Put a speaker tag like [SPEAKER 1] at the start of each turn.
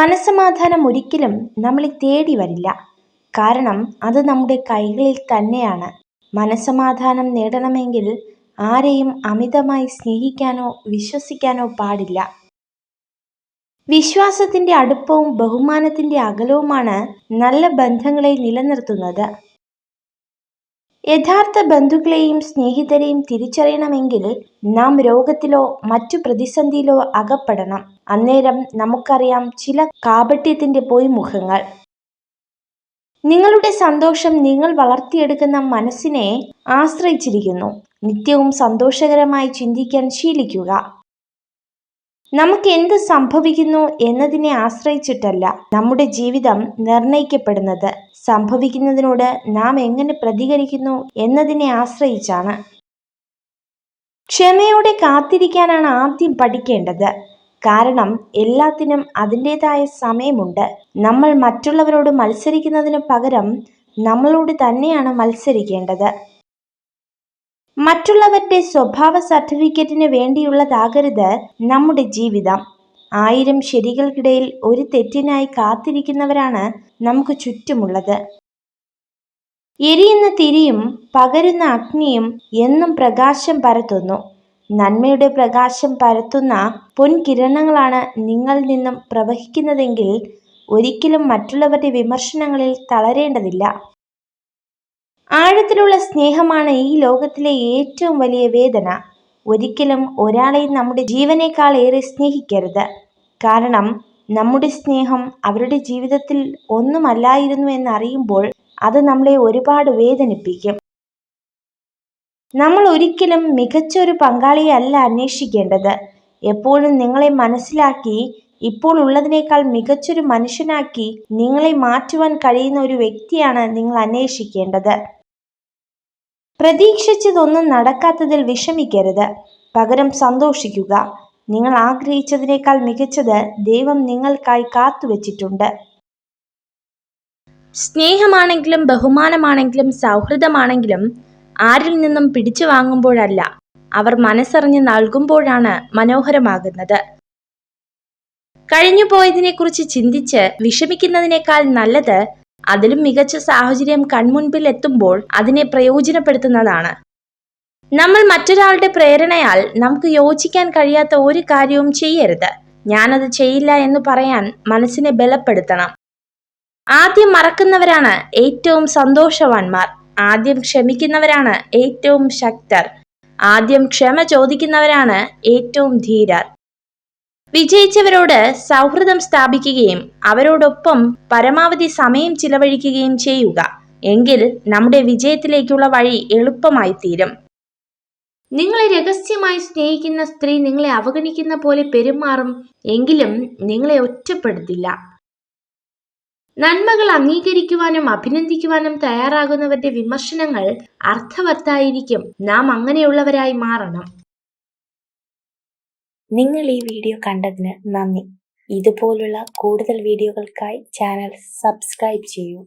[SPEAKER 1] മനസ്സമാധാനം ഒരിക്കലും നമ്മളെ തേടി വരില്ല. കാരണം അത് നമ്മുടെ കൈകളിൽ തന്നെയാണ്. മനസ്സമാധാനം നേടണമെങ്കിൽ ആരെയും അമിതമായി സ്നേഹിക്കാനോ വിശ്വസിക്കാനോ പാടില്ല. വിശ്വാസത്തിന്റെ അടുപ്പവും ബഹുമാനത്തിന്റെ അകലവുമാണ് നല്ല ബന്ധങ്ങളെ നിലനിർത്തുന്നത്. യഥാർത്ഥ ബന്ധുക്കളെയും സ്നേഹിതരെയും തിരിച്ചറിയണമെങ്കിൽ നാം രോഗത്തിലോ മറ്റു പ്രതിസന്ധിയിലോ അകപ്പെടണം. അന്നേരം നമുക്കറിയാം ചില കാപട്യത്തിന്റെ പൊയ്മുഖങ്ങൾ. നിങ്ങളുടെ സന്തോഷം നിങ്ങൾ വളർത്തിയെടുക്കുന്ന മനസ്സിനെ ആശ്രയിച്ചിരിക്കുന്നു. നിത്യവും സന്തോഷകരമായി ചിന്തിക്കാൻ ശീലിക്കുക. നമുക്ക് എന്ത് സംഭവിക്കുന്നു എന്നതിനെ ആശ്രയിച്ചിട്ടല്ല നമ്മുടെ ജീവിതം നിർണയിക്കപ്പെടുന്നത്. സംഭവിക്കുന്നതിനോട് നാം എങ്ങനെ പ്രതികരിക്കുന്നു എന്നതിനെ ആശ്രയിച്ചാണ്. ക്ഷമയോടെ കാത്തിരിക്കാനാണ് ആദ്യം പഠിക്കേണ്ടത്. കാരണം എല്ലാത്തിനും അതിൻ്റെതായ സമയമുണ്ട്. നമ്മൾ മറ്റുള്ളവരോട് മത്സരിക്കുന്നതിന് പകരം നമ്മളോട് തന്നെയാണ് മത്സരിക്കേണ്ടത്. മറ്റുള്ളവരുടെ സ്വഭാവ സർട്ടിഫിക്കറ്റിന് വേണ്ടിയുള്ളതാകരുത് നമ്മുടെ ജീവിതം. 1000 ശരികൾക്കിടയിൽ ഒരു തെറ്റിനായി കാത്തിരിക്കുന്നവരാണ് നമുക്ക് ചുറ്റുമുള്ളത്. എരിയുന്ന തിരിയും പകരുന്ന അഗ്നിയും എന്നും പ്രകാശം പരത്തുന്നു. നന്മയുടെ പ്രകാശം പരത്തുന്ന പൊൻകിരണങ്ങളാണ് നിങ്ങളിൽ നിന്നും പ്രവഹിക്കുന്നതെങ്കിൽ ഒരിക്കലും മറ്റുള്ളവരുടെ വിമർശനങ്ങളിൽ തളരേണ്ടതില്ല. ആഴത്തിലുള്ള സ്നേഹമാണ് ഈ ലോകത്തിലെ ഏറ്റവും വലിയ വേദന. ഒരിക്കലും ഒരാളെയും നമ്മുടെ ജീവനേക്കാൾ ഏറെ സ്നേഹിക്കരുത്. കാരണം നമ്മുടെ സ്നേഹം അവരുടെ ജീവിതത്തിൽ ഒന്നുമല്ലായിരുന്നു എന്നറിയുമ്പോൾ അത് നമ്മളെ ഒരുപാട് വേദനിപ്പിക്കും. നമ്മൾ ഒരിക്കലും മികച്ച ഒരു പങ്കാളിയെ അല്ല അന്വേഷിക്കേണ്ടത്. എപ്പോഴും നിങ്ങളെ മനസ്സിലാക്കി ഇപ്പോൾ ഉള്ളതിനേക്കാൾ മികച്ചൊരു മനുഷ്യനാക്കി നിങ്ങളെ മാറ്റുവാൻ കഴിയുന്ന ഒരു വ്യക്തിയാണ് നിങ്ങൾ അന്വേഷിക്കേണ്ടത്. പ്രതീക്ഷിച്ചതൊന്നും നടക്കാത്തതിൽ വിഷമിക്കരുത്. പകരം സന്തോഷിക്കുക. നിങ്ങൾ ആഗ്രഹിച്ചതിനേക്കാൾ മികച്ചത് ദൈവം നിങ്ങൾക്കായി കാത്തുവച്ചിട്ടുണ്ട്. സ്നേഹമാണെങ്കിലും ബഹുമാനമാണെങ്കിലും സൗഹൃദമാണെങ്കിലും ആരിൽ നിന്നും പിടിച്ചു വാങ്ങുമ്പോഴല്ല, അവർ മനസ്സറിഞ്ഞ് നൽകുമ്പോഴാണ് മനോഹരമാകുന്നത്. കഴിഞ്ഞുപോയതിനെക്കുറിച്ച് ചിന്തിച്ച് വിഷമിക്കുന്നതിനേക്കാൾ നല്ലത് അതിലും മികച്ച സാഹചര്യം കൺമുൻപിൽ എത്തുമ്പോൾ അതിനെ പ്രയോജനപ്പെടുത്തുന്നതാണ്. നമ്മൾ മറ്റൊരാളുടെ പ്രേരണയാൽ നമുക്ക് യോജിക്കാൻ കഴിയാത്ത ഒരു കാര്യവും ചെയ്യരുത്. ഞാനത് ചെയ്യില്ല എന്ന് പറയാൻ മനസ്സിനെ ബലപ്പെടുത്തണം. ആദ്യം മറക്കുന്നവരാണ് ഏറ്റവും സന്തോഷവാന്മാർ. ആദ്യം ക്ഷമിക്കുന്നവരാണ് ഏറ്റവും ശക്തർ. ആദ്യം ക്ഷമ ചോദിക്കുന്നവരാണ് ഏറ്റവും ധീരർ. വിജയിച്ചവരോട് സൗഹൃദം സ്ഥാപിക്കുകയും അവരോടൊപ്പം പരമാവധി സമയം ചിലവഴിക്കുകയും ചെയ്യുക. എങ്കിൽ നമ്മുടെ വിജയത്തിലേക്കുള്ള വഴി എളുപ്പമായി തീരും. നിങ്ങളെ രഹസ്യമായി സ്നേഹിക്കുന്ന സ്ത്രീ നിങ്ങളെ അവഗണിക്കുന്ന പോലെ പെരുമാറും എങ്കിലും നിങ്ങളെ ഒറ്റപ്പെടുത്തില്ല. നന്മകൾ അംഗീകരിക്കുവാനും അഭിനന്ദിക്കുവാനും തയ്യാറാകുന്നവരുടെ വിമർശനങ്ങൾ അർത്ഥവത്തായിരിക്കും. നാം അങ്ങനെയുള്ളവരായി മാറണം.
[SPEAKER 2] നിങ്ങൾ ഈ വീഡിയോ കണ്ടതിന് നന്ദി. ഇതുപോലുള്ള കൂടുതൽ വീഡിയോകൾക്കായി ചാനൽ സബ്സ്ക്രൈബ് ചെയ്യൂ.